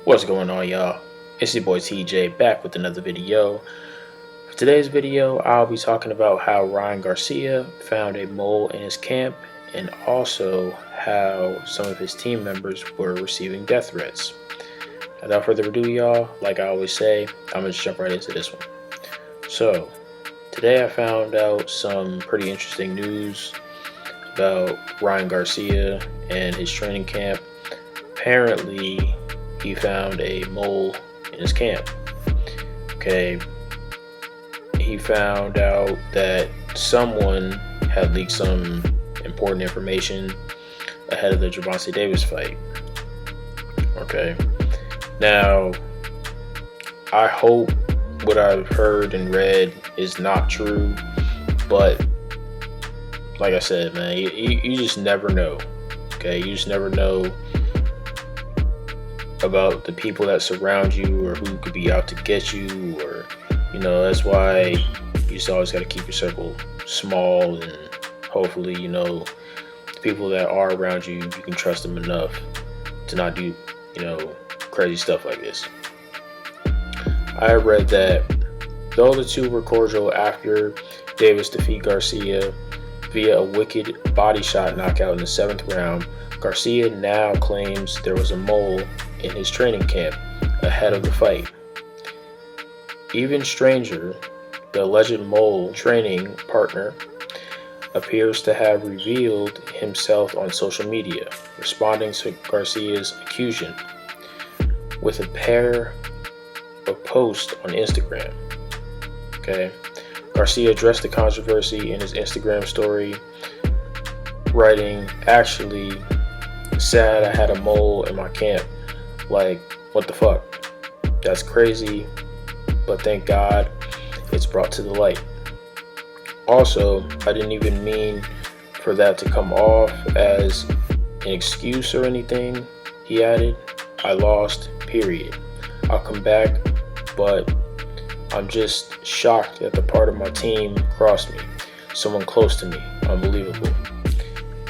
What's going on, y'all? It's your boy TJ back with another video. For today's video, I'll be talking about how Ryan Garcia found a mole in his camp and also how some of his team members were receiving death threats. Without further ado, y'all, like I always say, I'm gonna jump right into this one. So, today I found out some pretty interesting news about Ryan Garcia and his training camp. Apparently, he found a mole in his camp. Okay, he found out that someone had leaked some important information ahead of the Gervonta Davis fight. Okay, now I hope what I've heard and read is not true, but like I said, man, you just never know. Okay, you just never know about the people that surround you or who could be out to get you, or that's why you just always got to keep your circle small, and hopefully the people that are around you, you can trust them enough to not do crazy stuff like this. I read that though the two were cordial after Davis defeated Garcia via a wicked body shot knockout in the 7th round, Garcia now claims there was a mole in his training camp ahead of the fight. Even stranger, the alleged mole training partner appears to have revealed himself on social media, responding to Garcia's accusation with a pair of posts on Instagram. Okay, Garcia addressed the controversy in his Instagram story, writing, "Actually, sad I had a mole in my camp. Like, what the fuck? That's crazy, but thank God it's brought to the light. Also, I didn't even mean for that to come off as an excuse or anything," he added. "I lost, period. I'll come back, but I'm just shocked that the part of my team crossed me. Someone close to me. Unbelievable.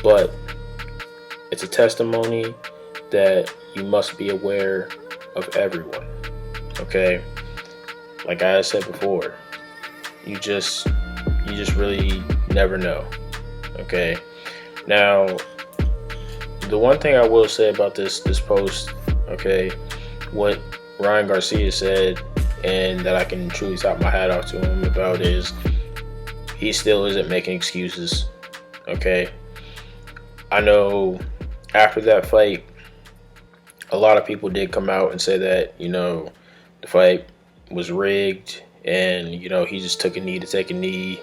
But it's a testimony that you must be aware of everyone." Okay, like I said before, you just really never know. Okay, now the one thing I will say about this post, okay, what Ryan Garcia said, and that I can truly top my hat off to him about, is he still isn't making excuses. Okay, I know after that fight, a lot of people did come out and say that, the fight was rigged, and, he just took a knee to take a knee,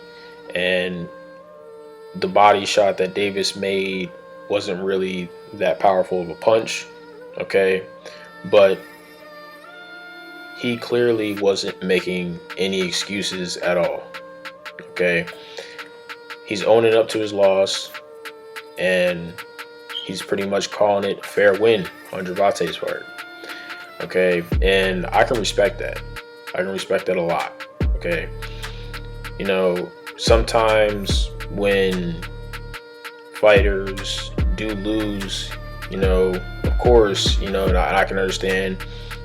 and the body shot that Davis made wasn't really that powerful of a punch. Okay, but he clearly wasn't making any excuses at all. Okay, he's owning up to his loss, and he's pretty much calling it a fair win on Gervonta's part. Okay, and I can respect that. I can respect that a lot. Okay, sometimes when fighters do lose, of course, and I can understand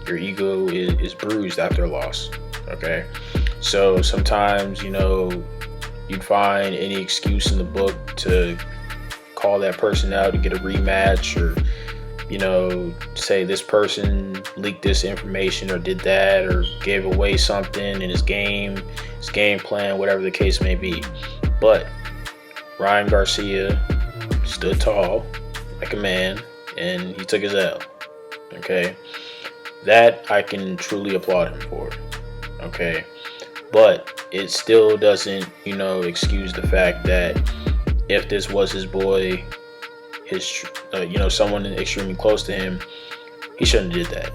your ego is bruised after a loss. Okay, so sometimes, you'd find any excuse in the book to call that person out to get a rematch, or say this person leaked this information or did that or gave away something in his game plan, whatever the case may be. But Ryan Garcia stood tall like a man, and he took his L. Okay, that I can truly applaud him for. Okay, but it still doesn't excuse the fact that if this was his boy, his someone extremely close to him, he shouldn't have did that.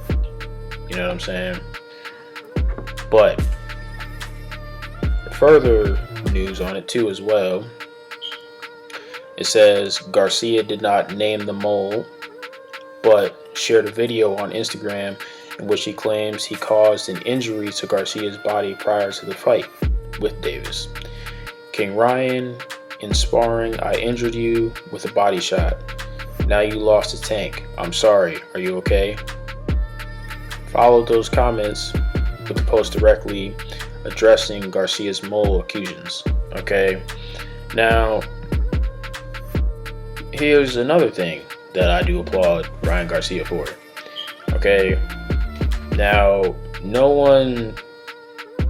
You know what I'm saying? But further news on it too as well. It says Garcia did not name the mole, but shared a video on Instagram in which he claims he caused an injury to Garcia's body prior to the fight with Davis. "King Ryan, in sparring, I injured you with a body shot. Now you lost a tank. I'm sorry. Are you okay?" followed those comments with the post directly addressing Garcia's mole accusations. Okay, now here's another thing that I do applaud Ryan Garcia for. Okay, now no one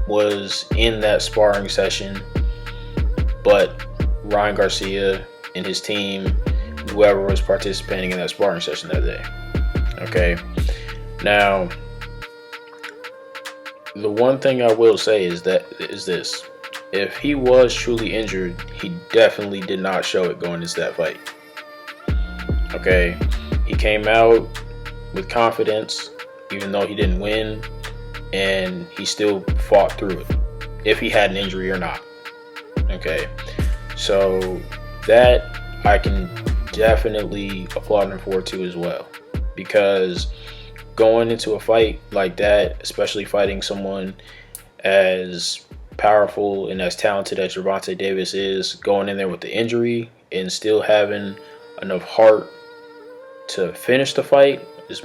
was in that sparring session but Ryan Garcia and his team, whoever was participating in that sparring session that day. Okay, now the one thing I will say is this: if he was truly injured, he definitely did not show it going into that fight. Okay, he came out with confidence, even though he didn't win, and he still fought through it, if he had an injury or not. Okay, so that I can definitely applaud him for too as well, because going into a fight like that, especially fighting someone as powerful and as talented as Gervonta Davis is, going in there with the injury and still having enough heart to finish the fight as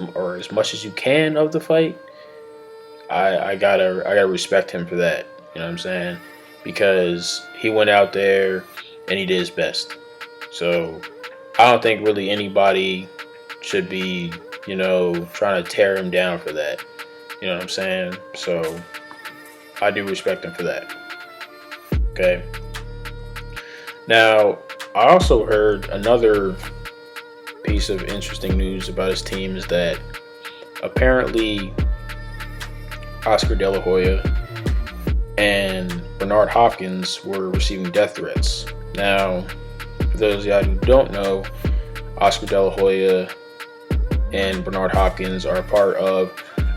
much as you can of the fight, I gotta respect him for that. You know what I'm saying? Because he went out there and he did his best. So I don't think really anybody should be, trying to tear him down for that. You know what I'm saying? So I do respect him for that. Okay. Now, I also heard another piece of interesting news about his team is that apparently Oscar De La Hoya and Bernard Hopkins were receiving death threats. Now, for those of y'all who don't know, Oscar De La Hoya and Bernard Hopkins are a part of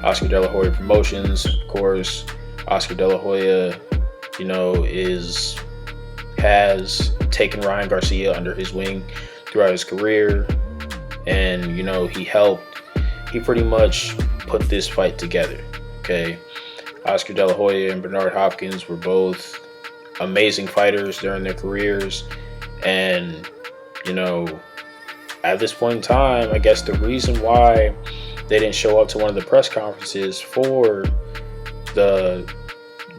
Oscar De La Hoya Promotions. Of course, Oscar De La Hoya, has taken Ryan Garcia under his wing throughout his career, and he pretty much put this fight together. Okay, Oscar De La Hoya and Bernard Hopkins were both amazing fighters during their careers, and at this point in time, I guess the reason why they didn't show up to one of the press conferences for the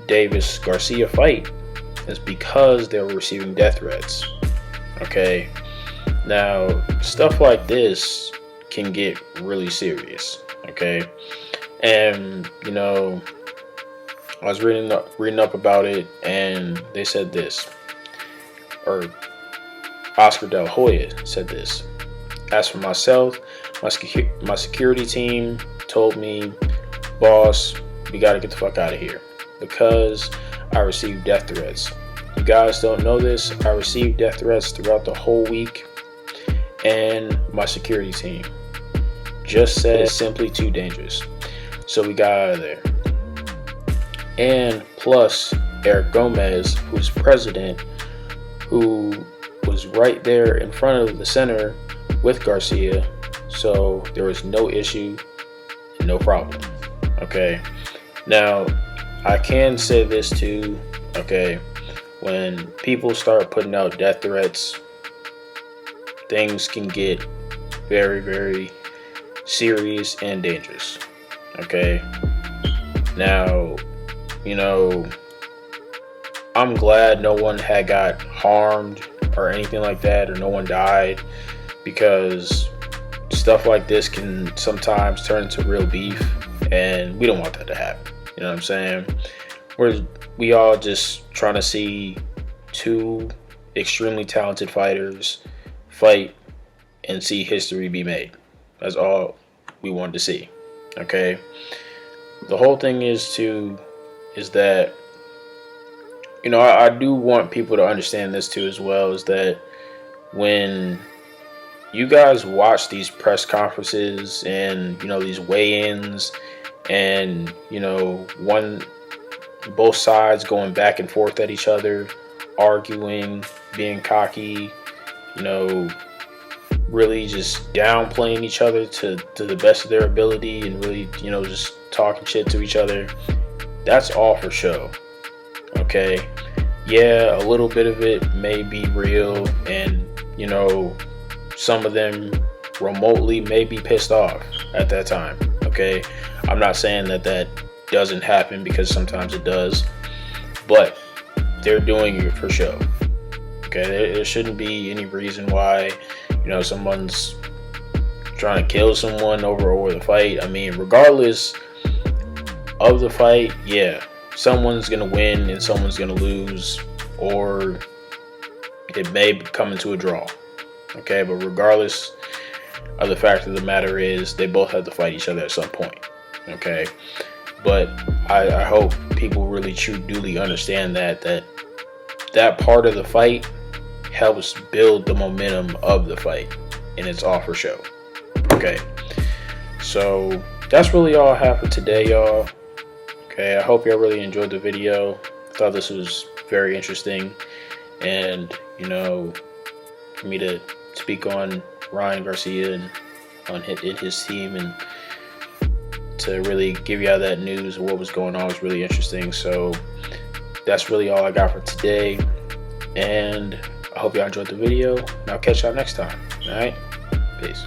Davis Garcia fight is because they were receiving death threats. Okay, now stuff like this can get really serious. Okay, and I was reading up about it, and they said this, or Oscar De La Hoya said this: "As for myself, my security team told me, boss, we got to get the fuck out of here because I received death threats. You guys don't know this, I received death threats throughout the whole week, and my security team just said it's simply too dangerous. So we got out of there." And plus, Eric Gomez, who's president, who was right there in front of the center with Garcia, so there was no issue, no problem. Okay, now I can say this too. Okay, when people start putting out death threats, things can get very, very serious and dangerous. Okay, now I'm glad no one had got harmed or anything like that, or no one died, because stuff like this can sometimes turn into real beef, and we don't want that to happen. You know what I'm saying? We all just trying to see two extremely talented fighters fight and see history be made. That's all we wanted to see. Okay? The whole thing is that I do want people to understand this too as well, is that when you guys watch these press conferences and these weigh-ins and both sides going back and forth at each other, arguing, being cocky, really just downplaying each other to the best of their ability, and really just talking shit to each other, that's all for show. Okay, yeah, a little bit of it may be real, and some of them remotely may be pissed off at that time. Okay, I'm not saying that that doesn't happen, because sometimes it does, but they're doing it for show. Okay, there shouldn't be any reason why, you know, someone's trying to kill someone over the fight. I mean, regardless of the fight, yeah, someone's gonna win and someone's gonna lose, or it may come into a draw. Okay, but regardless of the fact of the matter is, they both have to fight each other at some point. Okay, but I hope people really duly understand that part of the fight helps build the momentum of the fight, and it's all for show. Okay, so that's really all I have for today, y'all. Okay, I hope y'all really enjoyed the video. I thought this was very interesting, and you know, for me to speak on Ryan Garcia and on his team, and to really give y'all that news of what was going on was really interesting. So that's really all I got for today, and I hope y'all enjoyed the video, and I'll catch y'all next time. All right, peace.